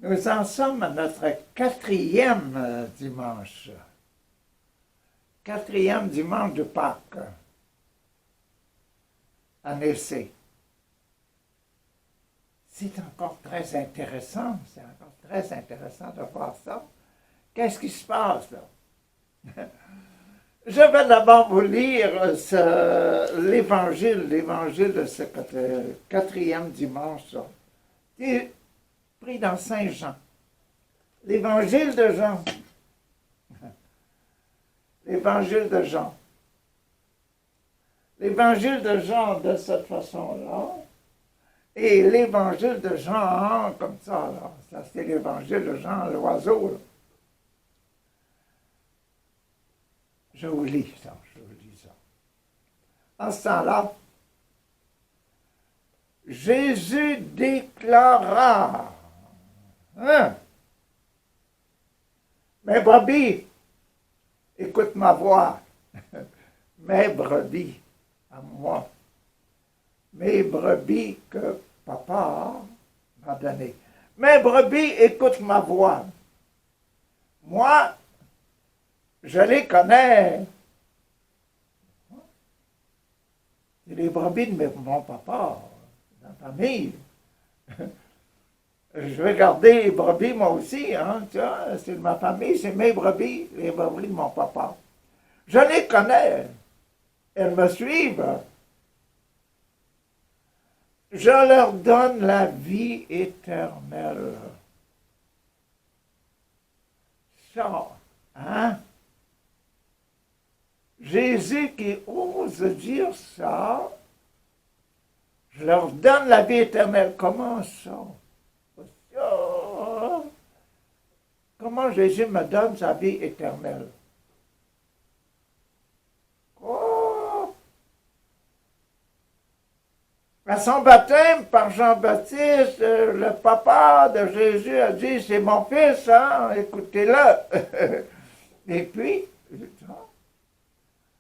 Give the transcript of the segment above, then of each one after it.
Nous en sommes à notre quatrième dimanche. Quatrième dimanche de Pâques, en essai. C'est encore très intéressant, de voir ça. Qu'est-ce qui se passe là? Je vais d'abord vous lire l'évangile de ce quatrième dimanche. C'est pris dans Saint Jean. L'évangile de Jean. L'évangile de Jean. L'évangile de Jean de cette façon-là. Et l'évangile de Jean comme ça. Là. Ça, c'est l'évangile de Jean, l'oiseau. Là. Je vous lis ça. En ce temps-là, Jésus déclara, mes brebis, écoute ma voix, mes brebis à moi, mes brebis que papa m'a données. Mes brebis, écoute ma voix. Moi, je les connais. C'est les brebis de mon papa, la famille. Je vais garder les brebis moi aussi, hein, tu vois, c'est de ma famille, c'est mes brebis, les brebis de mon papa. Je les connais. Elles me suivent. Je leur donne la vie éternelle. Ça, hein? Jésus qui ose dire ça, je leur donne la vie éternelle. Comment ça? Comment Jésus me donne sa vie éternelle? Oh! À son baptême par Jean-Baptiste, le papa de Jésus a dit, c'est mon fils, hein? Écoutez-le. Et puis,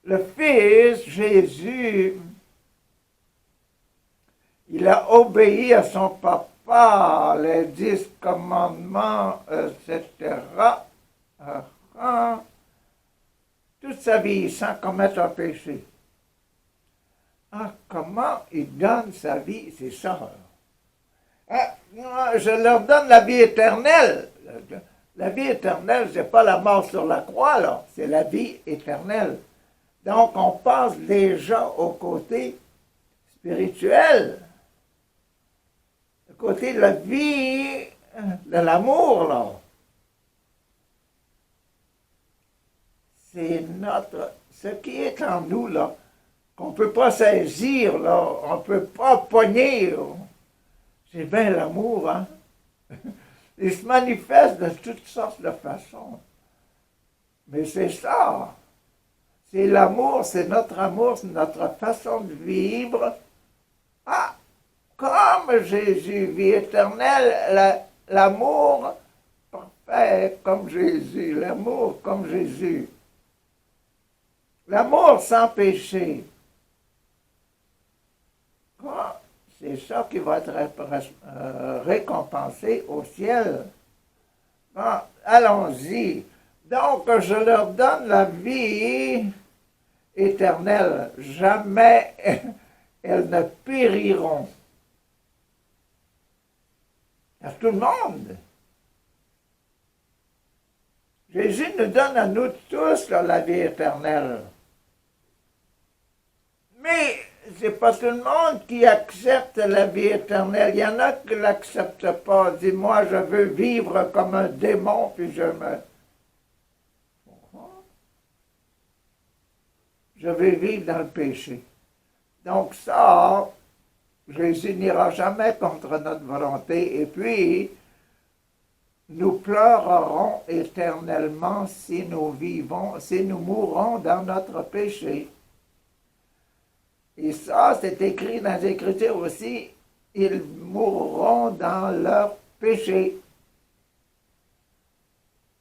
le Fils, Jésus, il a obéi à son papa, les 10 commandements, etc. Toute sa vie sans commettre un péché. Comment il donne sa vie, c'est ça. Je leur donne la vie éternelle. La vie éternelle, c'est pas la mort sur la croix, là, c'est la vie éternelle. Donc, on passe déjà au côté spirituel, au côté de la vie, de l'amour, là. C'est ce qui est en nous, là, qu'on ne peut pas saisir, là, on ne peut pas pogner. C'est bien l'amour, hein. Il se manifeste de toutes sortes de façons. Mais c'est ça. C'est l'amour, c'est notre façon de vivre. Comme Jésus, vie éternelle, l'amour parfait comme Jésus, l'amour comme Jésus. L'amour sans péché. C'est ça qui va être récompensé au ciel. Bon, allons-y. Donc, je leur donne la vie éternelle. Jamais elles ne périront. À tout le monde. Jésus nous donne à nous tous là, la vie éternelle. Mais c'est pas tout le monde qui accepte la vie éternelle. Il y en a qui ne l'acceptent pas. Dis-moi, je veux vivre comme un démon, puis je vais vivre dans le péché. Donc ça, Jésus n'ira jamais contre notre volonté. Et puis, nous pleurerons éternellement si nous mourrons dans notre péché. Et ça, c'est écrit dans les Écritures aussi, ils mourront dans leur péché.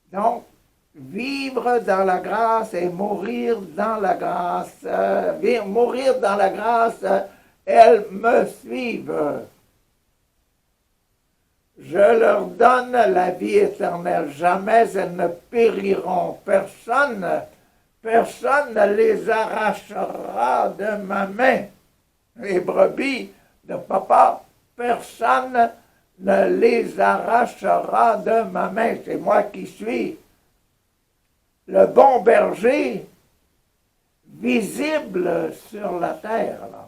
Donc, vivre dans la grâce et mourir dans la grâce. Mourir dans la grâce, elles me suivent. Je leur donne la vie éternelle. Jamais elles ne périront. Personne ne les arrachera de ma main. Les brebis de papa, personne ne les arrachera de ma main. C'est moi qui suis le bon berger visible sur la terre. Là.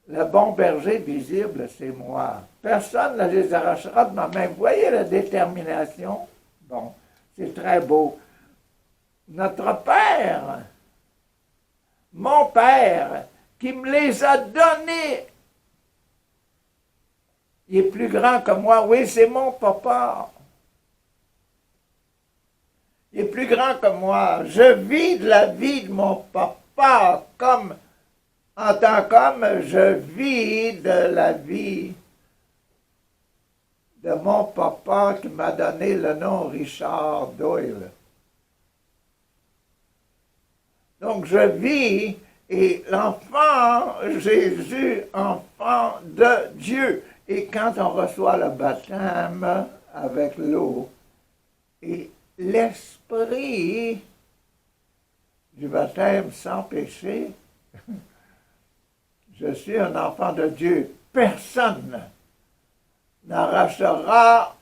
Le bon berger visible, c'est moi. Personne ne les arrachera de ma main. Vous voyez la détermination? Bon, c'est très beau. Notre Père, mon Père, qui me les a donnés, il est plus grand que moi. Oui, c'est mon papa. Il est plus grand que moi. Je vis de la vie de mon papa comme en tant qu'homme, je vis de la vie de mon papa qui m'a donné le nom Richard Doyle. Donc je vis, et l'enfant, Jésus, enfant de Dieu. Et quand on reçoit le baptême avec l'eau, et l'esprit du baptême sans péché, je suis un enfant de Dieu. Personne n'arrachera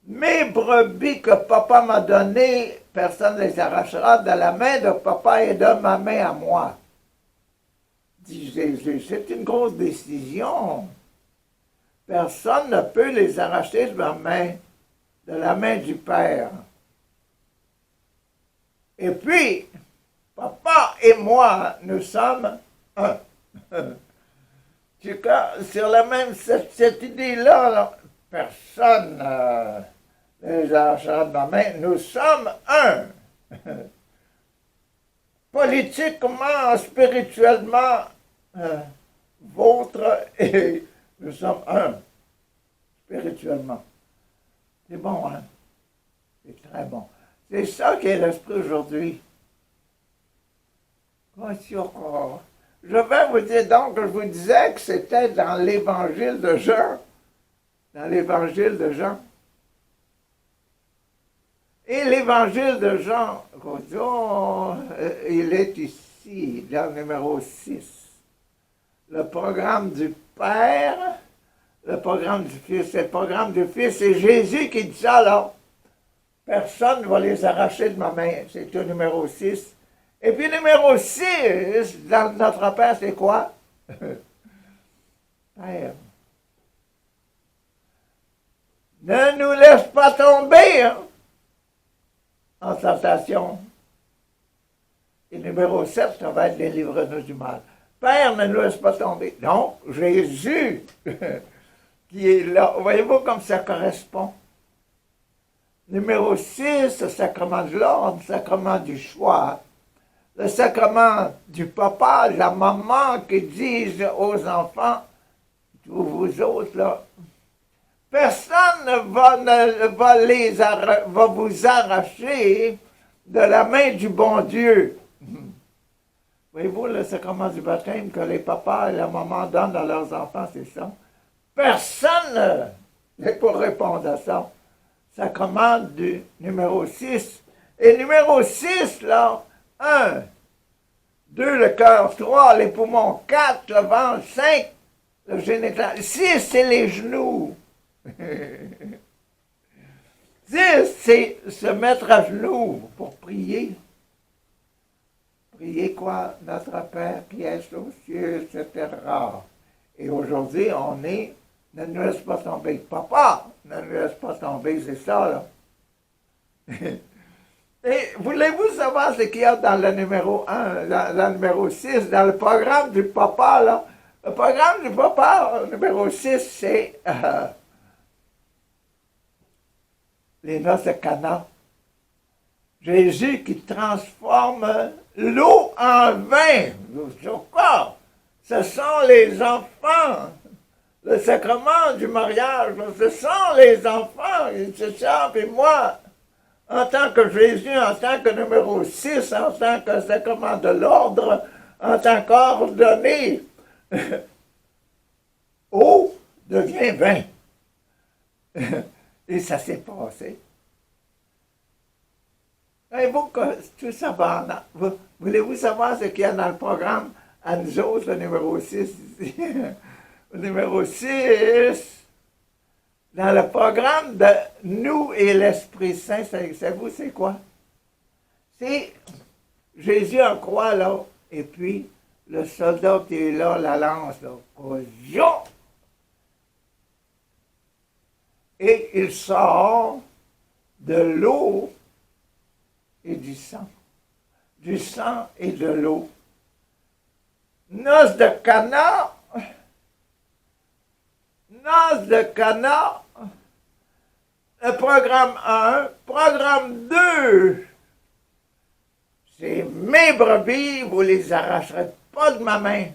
mes brebis que papa m'a données. Personne ne les arrachera de la main de papa et de ma main à moi. Dit Jésus, c'est une grosse décision. Personne ne peut les arracher de ma main, de la main du Père. Et puis, papa et moi, nous sommes un. Sur la même, cette idée-là, là, personne ne les arrachera de ma main. Nous sommes un. Politiquement, spirituellement, vôtre, et nous sommes un. Spirituellement. C'est bon, hein? C'est très bon. C'est ça qui est l'esprit aujourd'hui. Je vais vous dire donc, je vous disais que c'était dans l'évangile de Jean. Dans l'évangile de Jean. Et l'évangile de Jean, il est ici, dans le numéro 6. Le programme du Père, le programme du Fils, c'est le programme du Fils. C'est Jésus qui dit ça, là. Personne ne va les arracher de ma main. C'est le numéro 6. Et puis numéro 6, dans notre Père, c'est quoi? Père. Ne nous laisse pas tomber hein, en tentation. Et numéro 7, ça va être délivre-nous du mal. Père, ne nous laisse pas tomber. Donc, Jésus, qui est là. Voyez-vous comme ça correspond? Numéro 6, le sacrement de l'ordre, le sacrement du choix. Le sacrement du papa, la maman qui disent aux enfants, tous vous autres là, personne ne va vous arracher de la main du bon Dieu. Voyez-vous le sacrement du baptême que les papas et la maman donnent à leurs enfants, c'est ça? Personne n'est pour répondre à ça. Sacrement du numéro 6. Et numéro 6, là, 1, 2, le cœur, 3, les poumons, 4, le ventre, 5, le génital, 6, c'est les genoux. 10, c'est se mettre à genoux pour prier. Prier quoi? Notre Père qui est aux cieux, etc. Et aujourd'hui, on est, ne nous laisse pas tomber. Papa, ne nous laisse pas tomber, c'est ça, là. Et voulez-vous savoir ce qu'il y a dans le numéro 1, dans le numéro 6, dans le programme du papa, là? Le programme du papa, numéro 6, c'est les noces de Cana. Jésus qui transforme l'eau en vin. Quoi? Ce sont les enfants. Le sacrement du mariage, ce sont les enfants. C'est ça, puis moi, en tant que Jésus, en tant que numéro 6, en tant que sacrement de l'ordre, en tant qu'ordonné, eau de devient 20. Et ça s'est passé. Voulez-vous que tout ça va voulez-vous savoir ce qu'il y a dans le programme à nous autres, le numéro 6 ici? Le numéro 6, dans le programme de nous et l'Esprit Saint, savez-vous c'est quoi? C'est Jésus en croix, là, et puis le soldat qui est là, la lance, là, et il sort de l'eau et du sang et de l'eau. Noces de Cana, le programme 1, programme 2, c'est mes brebis, vous les arracherez pas de ma main.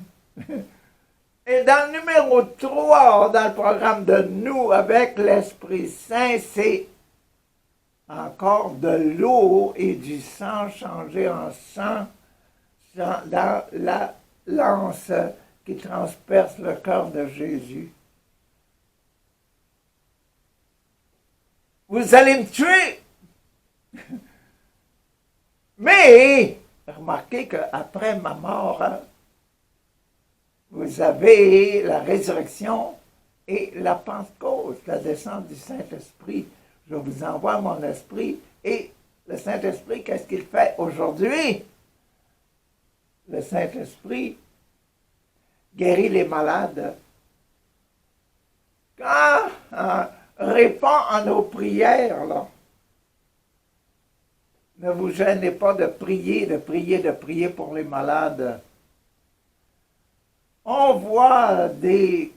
Et dans le numéro 3, dans le programme de nous avec l'Esprit Saint, c'est encore de l'eau et du sang changé en sang dans la lance qui transperce le cœur de Jésus. Vous allez me tuer! Mais, remarquez qu'après ma mort, vous avez la résurrection et la Pentecôte, la descente du Saint-Esprit. Je vous envoie mon esprit. Et le Saint-Esprit, qu'est-ce qu'il fait aujourd'hui? Le Saint-Esprit guérit les malades. Quand répond à nos prières, là. Ne vous gênez pas de prier pour les malades. On voit des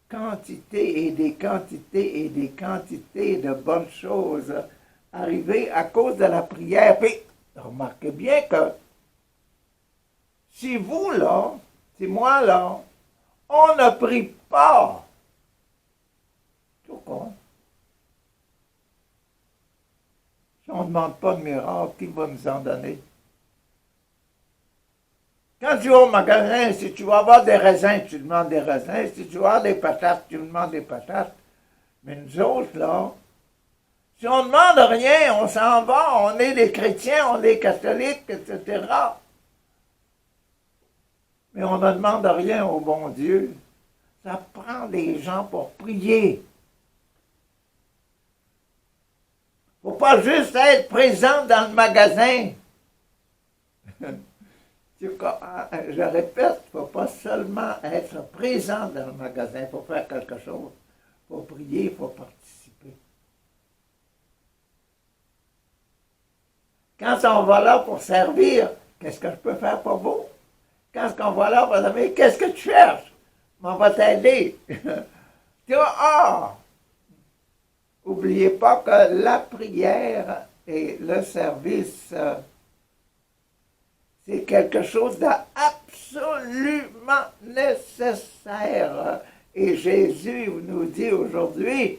quantités et des quantités et des quantités de bonnes choses arriver à cause de la prière. Puis, remarquez bien que si vous, là, si moi, là, on ne prie pas, tout con. Si on ne demande pas de miracle, qui va nous en donner? Quand tu vas au magasin, si tu vas avoir des raisins, tu demandes des raisins. Si tu vas avoir des patates, tu demandes des patates. Mais nous autres, là, si on ne demande rien, on s'en va, on est des chrétiens, on est catholiques, etc. Mais on ne demande rien au bon Dieu. Ça prend des gens pour prier. Il ne faut pas juste être présent dans le magasin. Je répète, il ne faut pas seulement être présent dans le magasin, il faut faire quelque chose. Il faut prier, il faut participer. Quand on va là pour servir, qu'est-ce que je peux faire pour vous? Quand on va là pour dire, qu'est-ce que tu cherches? On va t'aider. N'oubliez pas que la prière et le service, c'est quelque chose d'absolument nécessaire. Et Jésus nous dit aujourd'hui,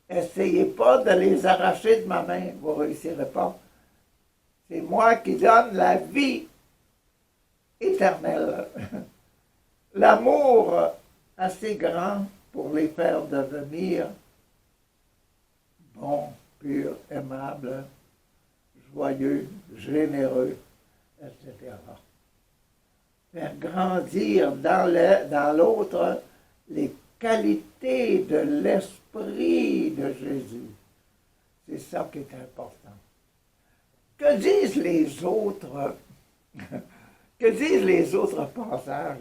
essayez pas de les arracher de ma main, vous ne réussirez pas. C'est moi qui donne la vie éternelle. L'amour assez grand pour les faire devenir bons, purs, aimables, joyeux, généreux, etc. Faire grandir dans l'autre les qualités de l'esprit de Jésus. C'est ça qui est important. Que disent les autres? Que disent les autres passages?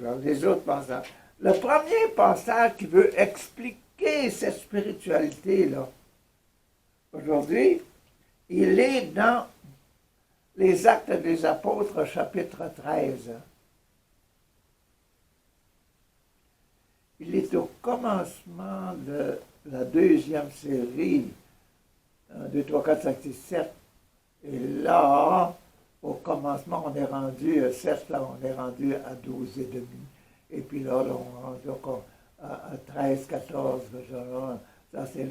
Le premier passage qui veut expliquer cette spiritualité-là, aujourd'hui, il est dans les Actes des Apôtres, chapitre 13. Il est au commencement de la deuxième série, 1, 2, 3, 4, 5, 6, 7. Et là, au commencement, on est rendu, 7, là, on est rendu à 12 et demi. Et puis là, on est rendu à 13, 14, genre, ça c'est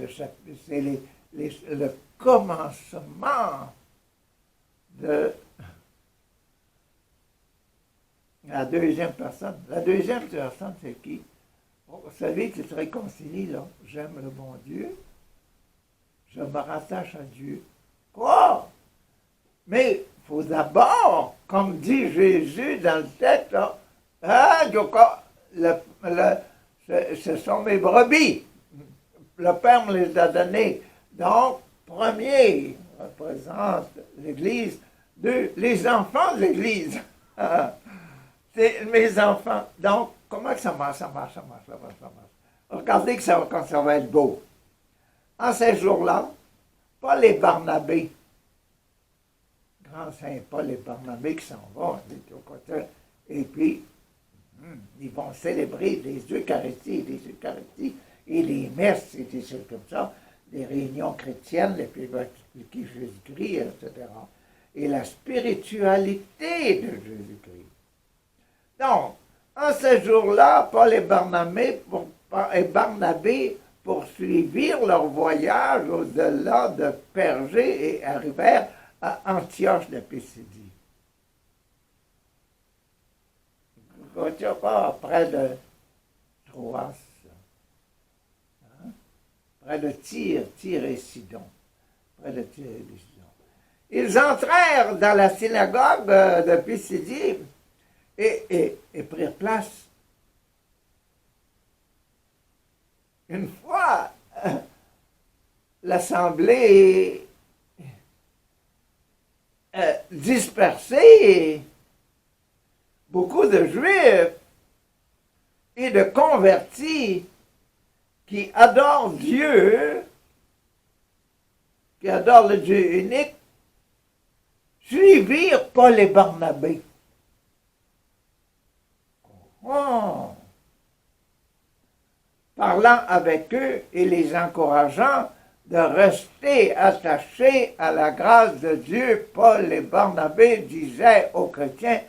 le commencement de la deuxième personne. La deuxième personne, c'est qui? Celui qui se réconcilie, là, j'aime le bon Dieu, je me rattache à Dieu. Quoi? Mais il faut d'abord, comme dit Jésus dans le texte, là, hein, ce sont mes brebis. Le Père me les a données. Donc, premier représente l'Église. Deux, les enfants de l'Église. C'est mes enfants. Donc, comment ça marche? Regardez que ça va être beau. En ces jours-là, Paul et Barnabé, grand saint Paul et Barnabé qui s'en vont, et puis ils vont célébrer les Eucharisties et les messes et des choses comme ça, des réunions chrétiennes, et puis ils vont expliquer Jésus-Christ, etc. Et la spiritualité de Jésus-Christ. Donc, en ce jour-là, Paul et Barnabé poursuivirent leur voyage au-delà de Pergé et arrivèrent à Antioche de Pisidie. Près de Troas, hein? Près de Tyr et Sidon. Près de Tyr et Sidon. Ils entrèrent dans la synagogue de Pisidie et prirent place. Une fois l'assemblée dispersée, beaucoup de Juifs et de convertis qui adorent Dieu, qui adorent le Dieu unique, suivirent Paul et Barnabé. Oh. Parlant avec eux et les encourageant de rester attachés à la grâce de Dieu, Paul et Barnabé disaient aux chrétiens,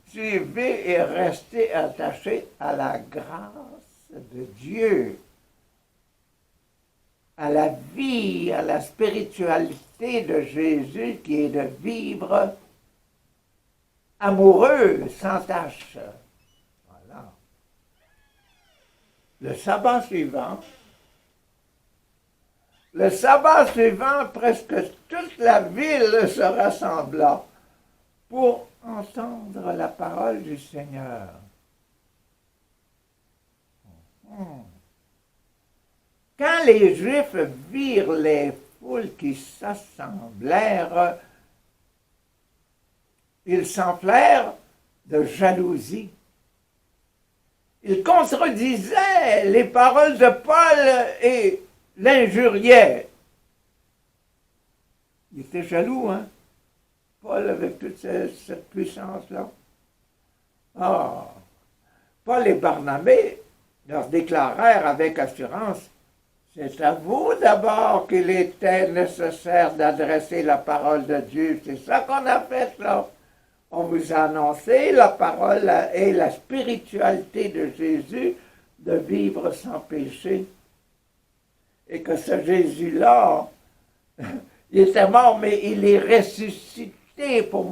suivez et restez attachés à la grâce de Dieu, à la vie, à la spiritualité de Jésus qui est de vivre amoureux, sans tache. Voilà. Le sabbat suivant, presque toute la ville se rassembla pour entendre la parole du Seigneur. Quand les Juifs virent les foules qui s'assemblèrent, ils s'enflèrent de jalousie. Ils contredisaient les paroles de Paul et l'injuriaient. Il était jaloux, hein? Paul, avec toute cette puissance-là. Ah! Paul et Barnabé leur déclarèrent avec assurance, c'est à vous d'abord qu'il était nécessaire d'adresser la parole de Dieu. C'est ça qu'on a fait, là. On vous a annoncé la parole et la spiritualité de Jésus, de vivre sans péché. Et que ce Jésus-là, il était mort, mais il est ressuscité pour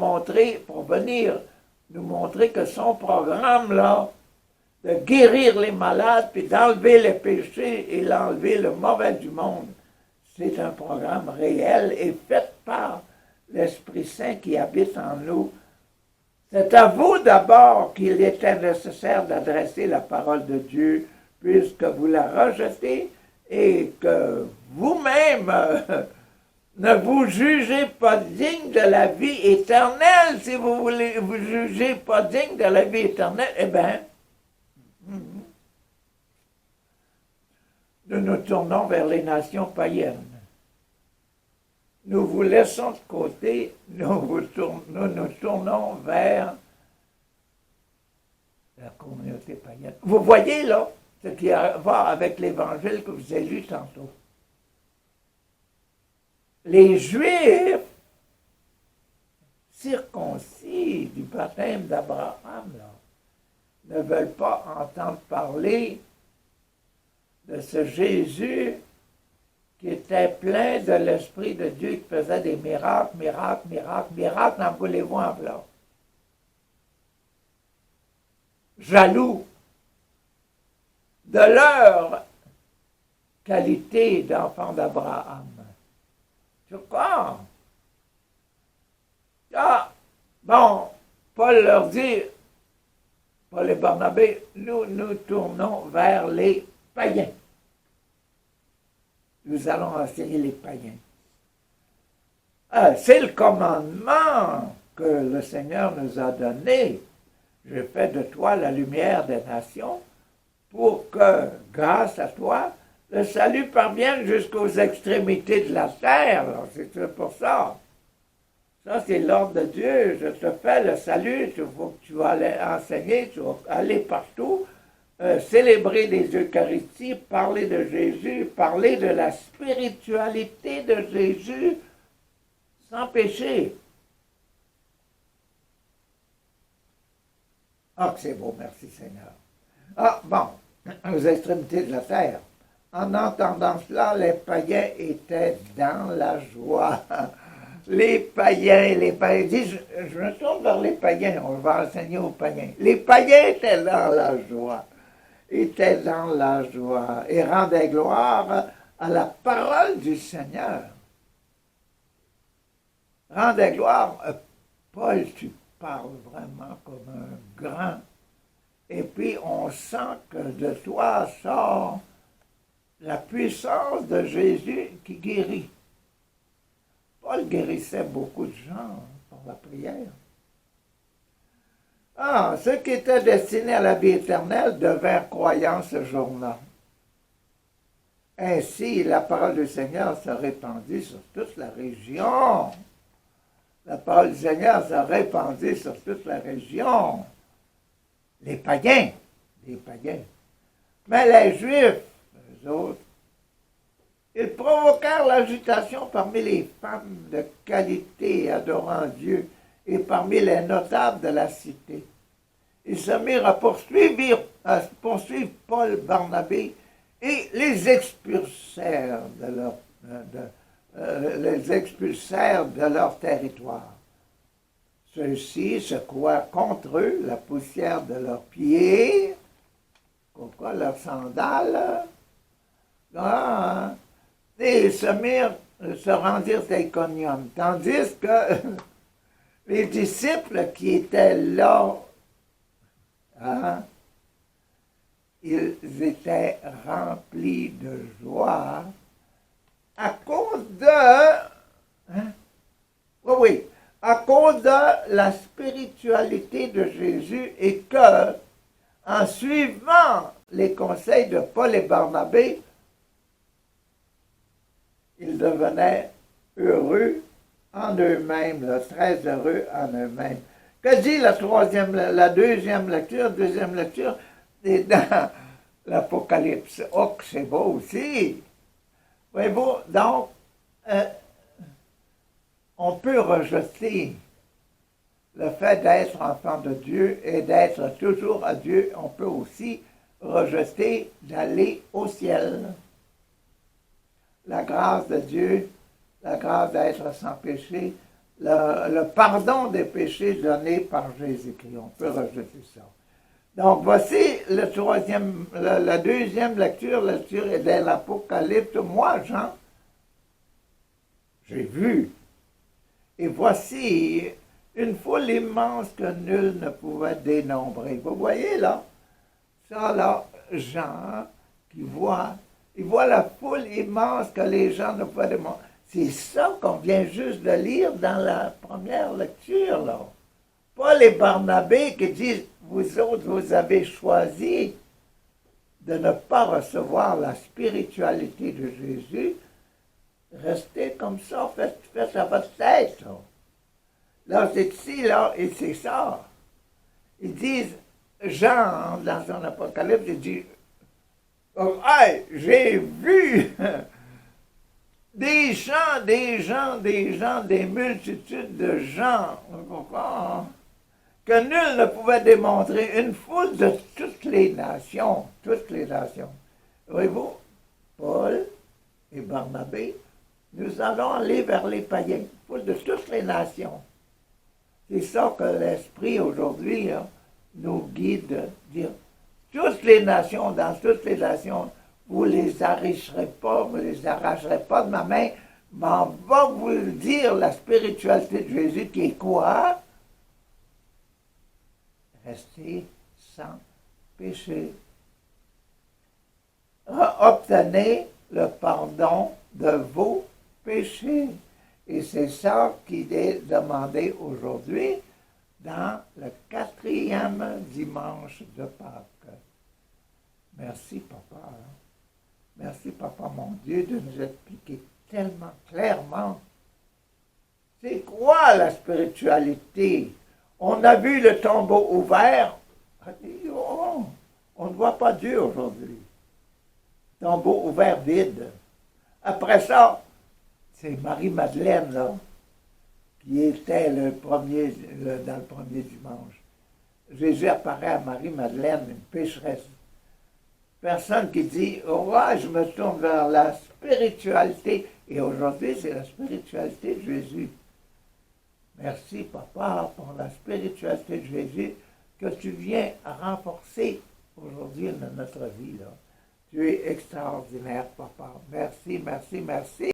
venir nous montrer que son programme, là, de guérir les malades, puis d'enlever les péchés et d'enlever le mauvais du monde, c'est un programme réel et fait par l'Esprit Saint qui habite en nous. C'est à vous d'abord qu'il était nécessaire d'adresser la parole de Dieu, puisque vous la rejetez et que vous-même ne vous jugez pas digne de la vie éternelle. Si vous voulez vous juger pas digne de la vie éternelle, eh bien, nous nous tournons vers les nations païennes. Nous vous laissons de côté, nous nous tournons vers la communauté païenne. Vous voyez là ce qui a à voir avec l'évangile que vous avez lu tantôt. Les Juifs circoncis du baptême d'Abraham ne veulent pas entendre parler de ce Jésus qui était plein de l'Esprit de Dieu, qui faisait des miracles, n'en voulez-vous en voilà. Jaloux. de leur qualité d'enfants d'Abraham. Tu crois? Ah, bon, Paul leur dit, Paul et Barnabé, nous tournons vers les païens. Nous allons enseigner les païens. C'est le commandement que le Seigneur nous a donné. Je fais de toi la lumière des nations pour que, grâce à toi, le salut parvienne jusqu'aux extrémités de la terre. C'est pour ça. Ça, c'est l'ordre de Dieu. Je te fais le salut. Il faut que tu vas aller enseigner, tu vas aller partout, célébrer les Eucharisties, parler de Jésus, parler de la spiritualité de Jésus sans péché. Ah, que c'est beau, merci Seigneur. Ah, bon, aux extrémités de la terre. En entendant cela, les païens étaient dans la joie. Les païens, disent, je me tourne vers les païens, on va enseigner aux païens. Les païens étaient dans la joie, et rendaient gloire à la parole du Seigneur. Rendaient gloire, Paul, tu parles vraiment comme un grand, et puis on sent que de toi sort la puissance de Jésus qui guérit. Paul guérissait beaucoup de gens par la prière. Ah, ceux qui étaient destinés à la vie éternelle devinrent croyants ce jour-là. Ainsi, la parole du Seigneur se répandit sur toute la région. La parole du Seigneur se répandit sur toute la région. Les païens. Mais les Juifs, eux autres, ils provoquèrent l'agitation parmi les femmes de qualité adorant Dieu et parmi les notables de la cité. Ils se mirent à poursuivre Paul, Barnabé et les expulsèrent de leur territoire. Ceux-ci secouèrent contre eux la poussière de leurs pieds, pourquoi leurs sandales, et se rendirent à Iconium, tandis que les disciples qui étaient là, ils étaient remplis de joie à cause à cause de la spiritualité de Jésus, et que, en suivant les conseils de Paul et Barnabé, ils devenaient heureux en eux-mêmes, très heureux en eux-mêmes. Que dit la deuxième lecture? Deuxième lecture, c'est dans l'Apocalypse. Oh, que c'est beau aussi! Voyez-vous, donc, on peut rejeter le fait d'être enfant de Dieu et d'être toujours à Dieu. On peut aussi rejeter d'aller au ciel. La grâce de Dieu, la grâce d'être sans péché, le pardon des péchés donné par Jésus-Christ. On peut rejeter ça. Donc, voici la deuxième lecture est de l'Apocalypse. Moi, Jean, j'ai vu. Et voici une foule immense que nul ne pouvait dénombrer. Vous voyez là? Ça là, Jean, qui voit, il voit la foule immense que les gens ne pouvaient démontrer. C'est ça qu'on vient juste de lire dans la première lecture, là. Paul et Barnabé qui disent, vous autres, vous avez choisi de ne pas recevoir la spiritualité de Jésus. Restez comme ça, faites à votre tête. Là, c'est ici, là, et c'est ça. Ils disent, Jean, dans son Apocalypse, il dit, oh, hey, j'ai vu des multitudes de gens, que nul ne pouvait démontrer, une foule de toutes les nations. Voyez-vous, Paul et Barnabé, nous allons aller vers les païens, foule de toutes les nations. C'est ça que l'Esprit aujourd'hui nous guide, dire, toutes les nations, dans toutes les nations, vous les arracherez pas, vous les arracherez pas de ma main, mais on va vous le dire, la spiritualité de Jésus qui est quoi? Restez sans péché. Obtenez le pardon de vos péchés. Et c'est ça qui est demandé aujourd'hui dans le 4e dimanche de Pâques. Merci, Papa. Merci, Papa, mon Dieu, de nous expliquer tellement clairement. C'est quoi la spiritualité? On a vu le tombeau ouvert. On ne voit pas Dieu aujourd'hui. Tombeau ouvert vide. Après ça, c'est Marie-Madeleine, là, qui était le premier, dans le premier dimanche. Jésus apparaît à Marie-Madeleine, une pécheresse. Personne qui dit, oh, je me tourne vers la spiritualité. Et aujourd'hui, c'est la spiritualité de Jésus. Merci, Papa, pour la spiritualité de Jésus que tu viens renforcer aujourd'hui dans notre vie, là. Tu es extraordinaire, Papa. Merci, merci, merci.